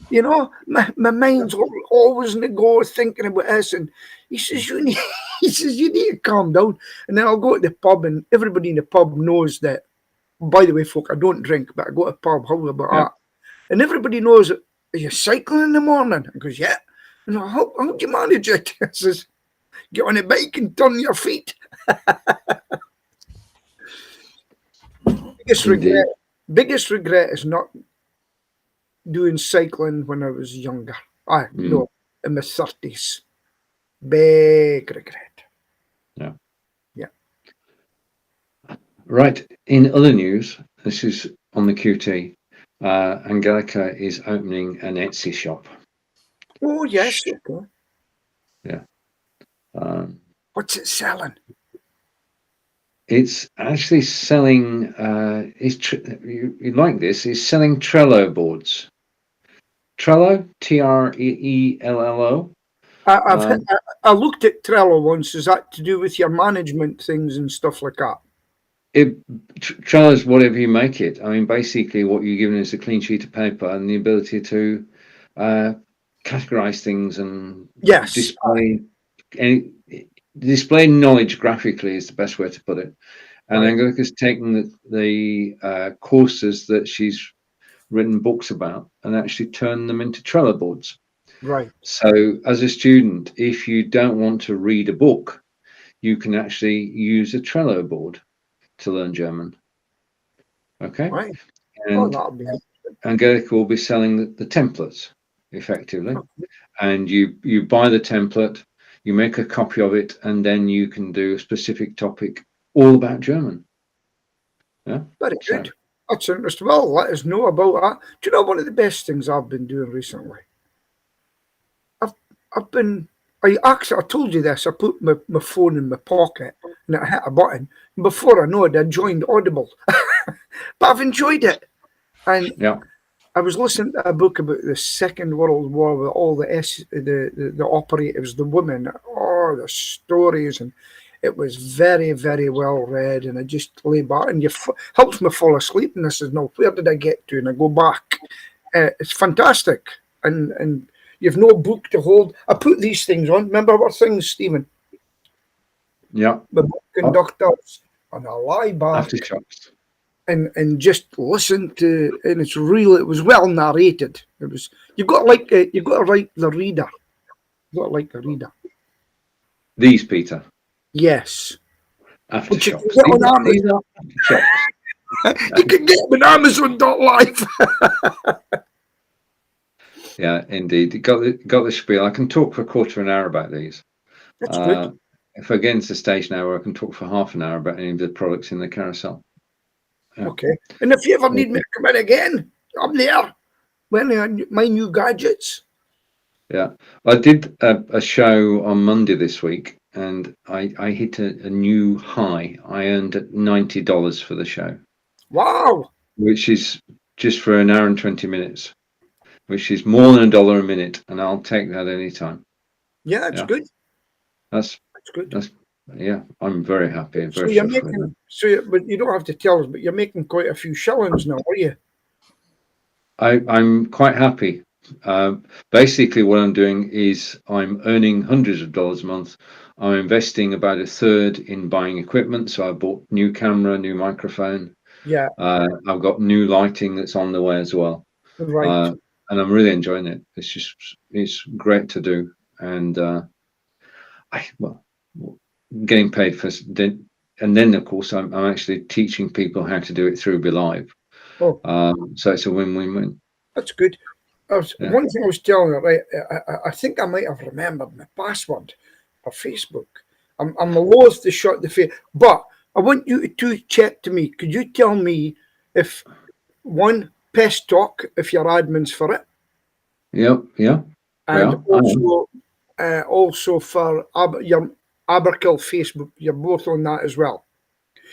C: You know, my mind's always in the go thinking about this." And he says, you need to calm down. And then I'll go to the pub, and everybody in the pub knows that, by the way, folk, I don't drink, but I go to the pub. How about that? And everybody knows, are you cycling in the morning? I goes, yeah. And how do you manage it? I says, Get on a bike and turn your feet. Biggest regret is not doing cycling when I was younger. No, in my 30s. Big regret.
A: Yeah.
C: Yeah.
A: Right. In other news, this is on the QT. Angelica is opening an Etsy shop.
C: Oh, yes. Okay.
A: Yeah.
C: What's it selling?
A: It's actually selling. You like this? It's selling Trello boards. Trello, Trello.
C: I looked at Trello once. Is that to do with your management things and stuff like that?
A: Trello is whatever you make it. I mean, basically, what you're given is a clean sheet of paper and the ability to categorize things and display knowledge graphically is the best way to put it. And
C: Right.
A: Angelica's taken the courses that she's written books about and actually turned them into Trello boards.
C: Right.
A: So as a student, if you don't want to read a book, you can actually use a Trello board to learn German. Okay.
C: Right.
A: And
C: that'll be
A: Angelica will be selling the templates effectively. And you buy the template, you make a copy of it, and then you can do a specific topic all about German. Yeah.
C: Very good. That's interesting. Well, let us know about that. Do you know one of the best things I've been doing recently? I told you this, I put my phone in my pocket and I hit a button. And before I know it, I joined Audible. But I've enjoyed it. And I was listening to a book about the Second World War with all the operatives, the women, the stories, and it was very, very well read. And I just lay back and helps me fall asleep. And I says, no, where did I get to? And I go back. It's fantastic. And you've no book to hold. I put these things on. Remember what things, Stephen?
A: Yeah.
C: The book conductors, and I lie back.
A: Aftershocks.
C: And just listen to, and it was well narrated. It was, you've got to like the reader. You've got to like the reader.
A: These, Peter.
C: Yes.
A: Aftershocks.
C: You can get on Amazon. You can get them on Amazon.live.
A: Yeah, indeed. You got the spiel. I can talk for a quarter of an hour about these.
C: That's good.
A: If I get into the stage now where I can talk for half an hour about any of the products in the carousel. Yeah.
C: Okay. And if you ever need me to come in again, I'm there. When my new gadgets.
A: Yeah. I did a show on Monday this week and I hit a new high. I earned $90 for the show.
C: Wow.
A: Which is just for an hour and 20 minutes, which is more than $1 a minute. And I'll take that anytime.
C: Yeah, it's good.
A: That's good. I'm very happy.
C: But you don't have to tell us, but you're making quite a few shillings now, are you?
A: I'm quite happy. Basically, what I'm doing is I'm earning hundreds of dollars a month. I'm investing about a third in buying equipment. So I bought new camera, new microphone.
C: Yeah.
A: I've got new lighting that's on the way as well.
C: Right.
A: And I'm really enjoying it. It's great to do. And getting paid for, and then of course I'm actually teaching people how to do it through BeLive. So it's a win-win-win.
C: That's good. One thing I was telling you, right? I think I might have remembered my password for Facebook. I'm loath to shut the face, but I want you to check to me. Could you tell me if Pest Talk, if you're admins for it?
A: Yep. Yeah.
C: And also for your Aberkill Facebook, you're both on that as well.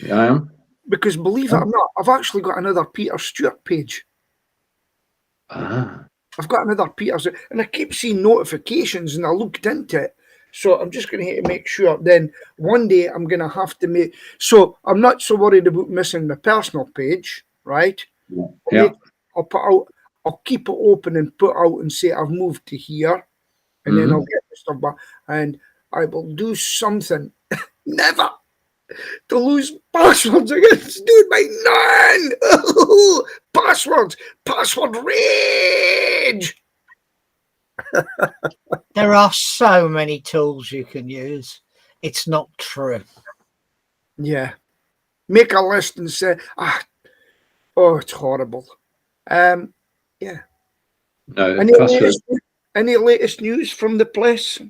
A: Yeah, I am.
C: Because believe it or not, I've actually got another Peter Stewart page. I've got another Peter, and I keep seeing notifications, and I looked into it. So I'm just going to have to make sure. Then one day I'm going to have to make. So I'm not so worried about missing my personal page, right?
A: Yeah.
C: I'll put out. I'll keep it open and put out and say I've moved to here, and then I'll get the stuff back, and I will do something. Never to lose passwords against dude by none. Password rage.
B: There are so many tools you can use. It's not true.
C: Yeah. Make a list and say, oh, it's horrible. Yeah.
A: No,
C: Any latest news from the place?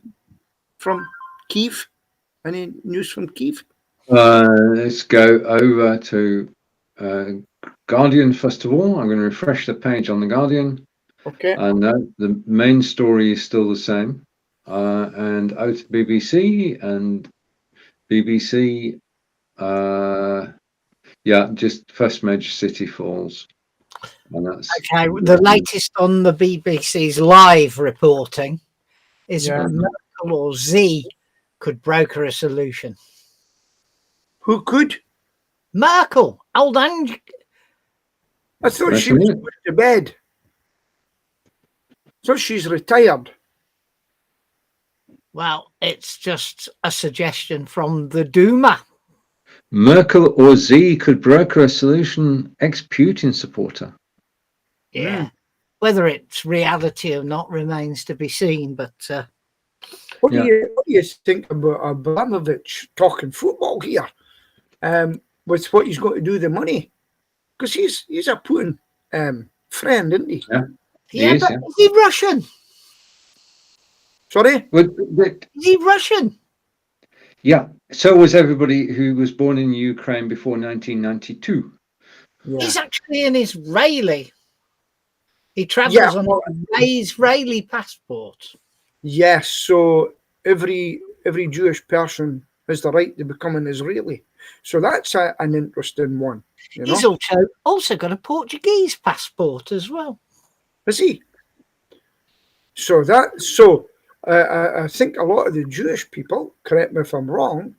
C: From Kyiv? Any news from Kyiv?
A: Let's go over to Guardian first of all. I'm going to refresh the page on the Guardian.
C: Okay.
A: And the main story is still the same. And out to BBC and BBC, just first major city falls. And that's
B: okay. The latest on the BBC's live reporting is Merkel or Z could broker a solution.
C: Who could?
B: Merkel, old Ange.
C: I thought she was put to bed. So she's retired.
B: Well, it's just a suggestion from the Duma.
A: Merkel or Z could broker a solution, ex-Putin supporter.
B: Yeah. Whether it's reality or not remains to be seen, but...
C: What do you think about Abramovich talking football here? With what he's going to do with the money? Because he's a Putin friend, isn't he?
B: Yeah, but is he Russian?
C: Sorry?
B: Is he Russian?
A: Yeah, so was everybody who was born in Ukraine before 1992.
C: Yeah.
B: He's actually an Israeli. He travels on an Israeli passport.
C: Yes, so every Jewish person has the right to become an Israeli. So that's an interesting one. You know?
B: He's also got a Portuguese passport as well.
C: Is he? So I think a lot of the Jewish people, correct me if I'm wrong,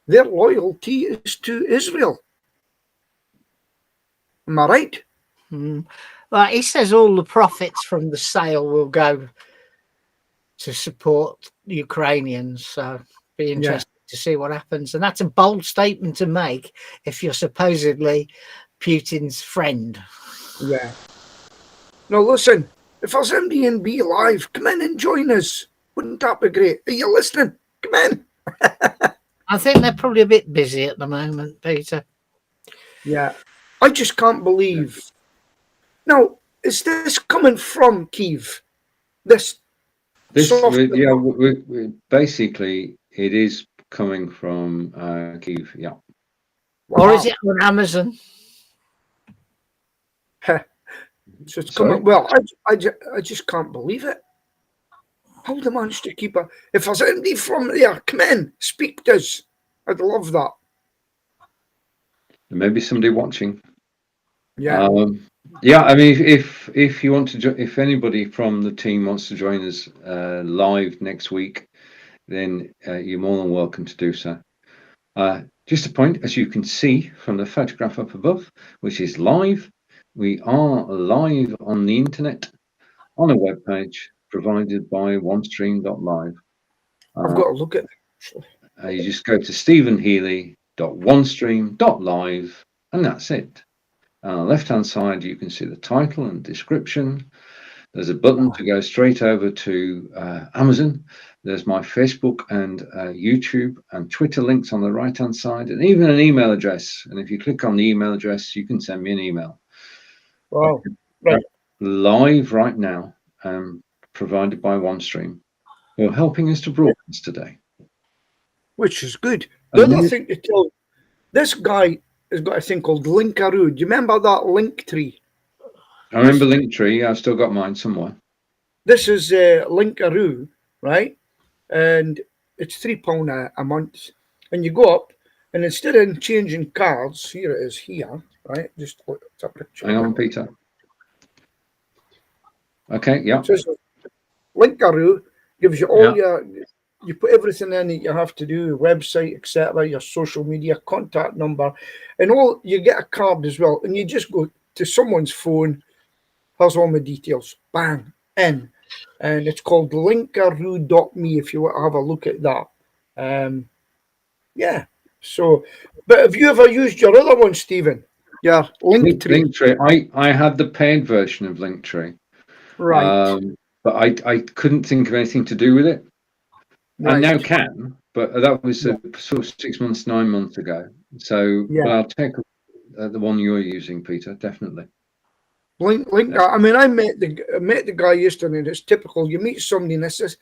C: their loyalty is to Israel. Am I right?
B: Well, he says all the profits from the sale will go to support Ukrainians. So be interested to see what happens. And that's a bold statement to make if you're supposedly Putin's friend.
C: Yeah. Now listen, if there's MDNB live, come in and join us. Wouldn't that be great? Are you listening? Come in.
B: I think they're probably a bit busy at the moment, Peter.
C: Yeah. I just can't believe. Now, is this coming from Kyiv?
A: Basically, it is coming from Kyiv, yeah.
B: Wow. Or is it on Amazon?
C: So it's coming. Well, I just can't believe it. How they managed to keep it. If there's anybody from there, come in, speak to us. I'd love that.
A: There may be somebody watching.
C: Yeah.
A: I mean, if you want to, if anybody from the team wants to join us live next week, then you're more than welcome to do so. Just a point, as you can see from the photograph up above, which is live, we are live on the internet on a web page provided by onestream.live.
C: I've got to look at it.
A: You just go to stephenhealy.onestream.live, and that's it. On the left-hand side, you can see the title and description. There's a button to go straight over to Amazon. There's my Facebook and YouTube and Twitter links on the right-hand side, and even an email address. And if you click on the email address, you can send me an email.
C: Wow. Right.
A: Live right now, provided by OneStream, who are helping us to broadcast today.
C: Which is good. The other thing to tell, this guy has got a thing called Linkaroo. Do you remember that link tree?
A: I remember Linktree. I've still got mine somewhere.
C: This is Linkaroo, right? And it's £3 a month. And you go up, and instead of changing cards, here it is here, right? Just look at that picture.
A: Hang on, Peter. Okay, yeah.
C: So Linkaroo gives you all you put everything in that you have to do, website, etc., your social media, contact number, and all. You get a card as well, and you just go to someone's phone. Here's all my details. Bang, in. And it's called linkaroo.me if you want to have a look at that. So, but have you ever used your other one, Stephen? Yeah, Linktree.
A: Linktree. I had the paid version of Linktree.
C: Right.
A: but I couldn't think of anything to do with it. I
C: Right.
A: now can, but that was sort of 6 months, 9 months ago. So,
C: Yeah.
A: but I'll take the one you're using, Peter, definitely.
C: Link. I mean, I met the guy yesterday, and it's typical. You meet somebody and he says,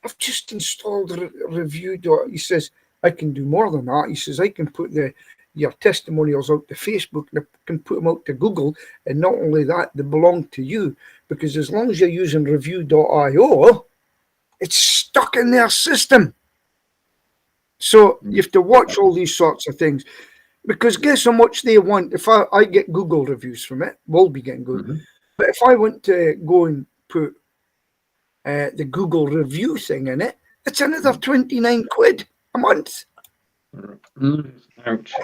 C: "I've just installed review." He says, "I can do more than that." He says, "I can put your testimonials out to Facebook, and I can put them out to Google, and not only that, they belong to you, because as long as you're using review.io, it's stuck in their system." So you have to watch all these sorts of things. Because guess how much they want? If I get Google reviews from it, we'll be getting good.
A: Mm-hmm.
C: But if I want to go and put the Google review thing in it, it's another 29 quid a month.
A: Ouch.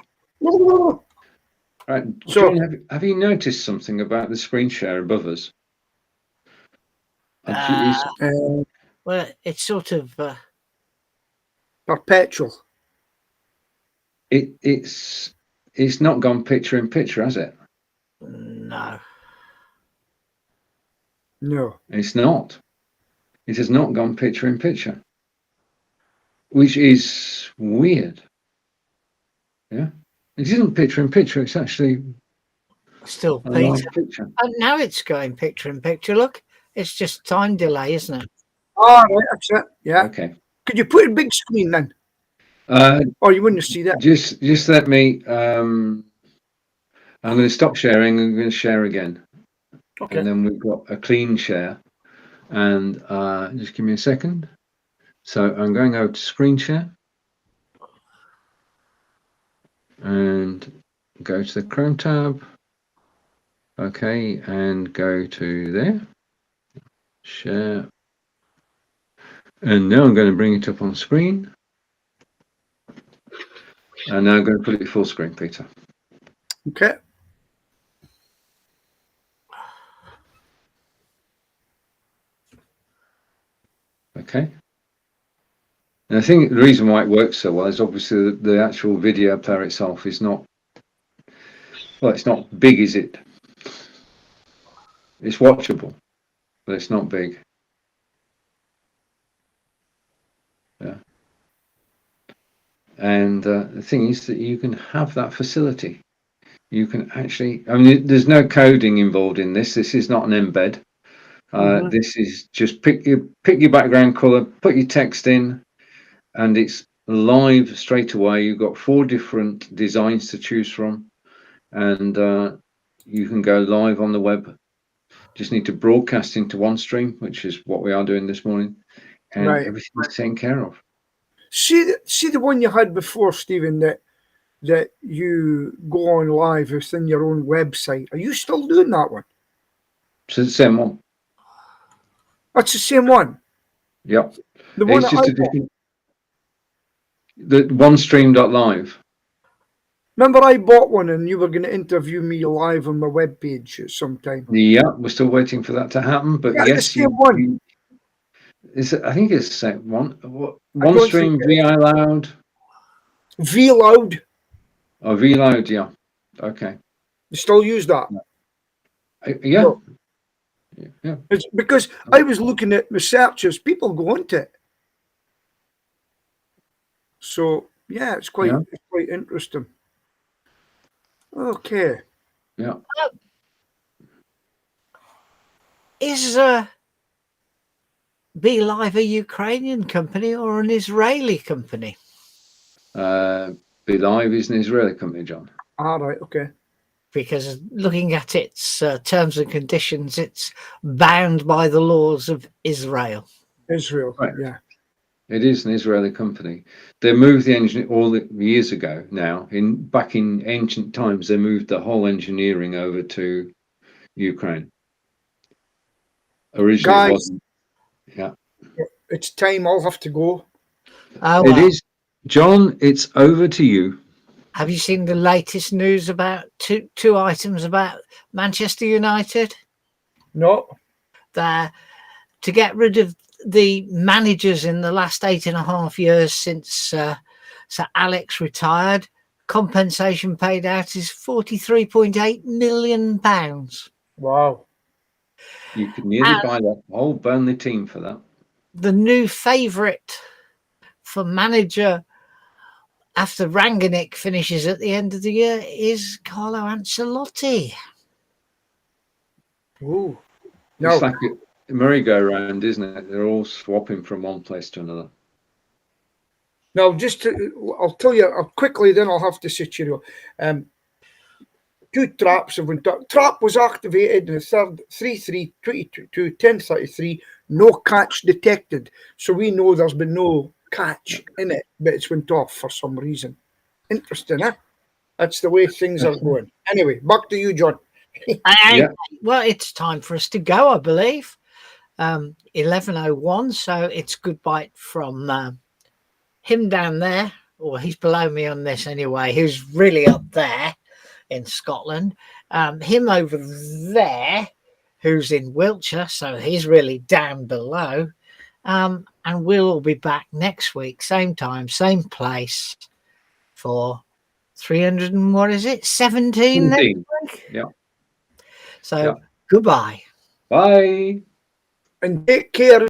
C: So,
A: Right, John, have you noticed something about the screen share above us?
B: Well, it's sort of
C: perpetual.
A: It's not gone picture in picture, has it?
B: no.
C: No.
A: It's not. It has not gone picture in picture, which is weird. Yeah, it isn't picture in picture. It's actually
B: Still
A: a
B: Peter.
A: live picture.
B: And now it's going picture in picture. Look, it's just time delay, isn't it?
C: Oh, right, that's it. Yeah.
A: Okay.
C: Could you put it big screen then? Or you wouldn't see that.
A: Just let me. I'm going to stop sharing. I'm going to share again.
C: Okay.
A: And then we've got a clean share. And just give me a second. So I'm going over to screen share. And go to the Chrome tab. Okay, and go to there. Share. And now I'm going to bring it up on screen. And now I'm going to put it full screen, Peter.
C: Okay.
A: Okay. And I think the reason why it works so well is obviously the actual video player itself is not, well, it's not big, is it? It's watchable, but it's not big. Yeah. And the thing is that you can have that facility. You can actually, I mean, there's no coding involved in this. This is not an embed. This is just pick your background color, put your text in, and it's live straight away. You've got 4 different designs to choose from, and you can go live on the web. Just need to broadcast into one stream, which is what we are doing this morning, and everything's taken care of.
C: See the one you had before, Stephen, that you go on live within your own website. Are you still doing that one?
A: So the same one.
C: That's the same one.
A: Yep.
C: The one
A: it's just a different. The OneStream.live.
C: Remember, I bought one, and you were going to interview me live on my webpage at some time.
A: Yeah, we're still waiting for that to happen. But yes,
C: the same one.
A: I think it's the same one. OneStream VI Loud.
C: V Loud.
A: Oh, V Loud, yeah. Okay.
C: You still use that?
A: Yeah.
C: No.
A: Yeah.
C: It's because I was looking at researchers, people go into it. So yeah, it's quite interesting. Okay.
A: Yeah.
B: Is Be Live a Ukrainian company or an Israeli company?
A: Be Live is an Israeli company, John.
C: All right. Okay.
B: Because looking at its terms and conditions, it's bound by the laws of Israel.
C: Israel,
A: right.
C: Yeah.
A: It is an Israeli company. They moved the engine all the years ago now. Back in ancient times, they moved the whole engineering over to Ukraine. Originally,
C: Guys,
A: it wasn't. Yeah.
C: It's time. I'll have to go.
A: It is. John, it's over to you.
B: Have you seen the latest news about two items about Manchester United?
C: No.
B: To get rid of the managers in the last 8.5 years since Sir Alex retired, compensation paid out is £43.8 million.
C: Wow.
A: You could nearly buy that whole Burnley team for that.
B: The new favourite for manager after Rangnick finishes at the end of the year is Carlo Ancelotti.
C: Ooh.
A: It's like a merry-go-round, isn't it? They're all swapping from one place to another.
C: Now, I'll tell you quickly, then I'll have to say cheerio. 2 traps have went up. Trap was activated in the third, 3-3, 22, 10:33. No catch detected. So we know there's been no catch in it, but it's went off for some reason. Interesting, huh? That's the way things are going. Anyway, back to you, John.
B: Yeah. Well, it's time for us to go, I believe. 11:01, so it's goodbye from him down there, or he's below me on this anyway, who's really up there in Scotland. Him over there, who's in Wiltshire, so he's really down below. And we'll all be back next week, same time, same place, for 300 and what is it? 17 next week?
A: Yeah.
B: So goodbye.
A: Bye.
C: And take care.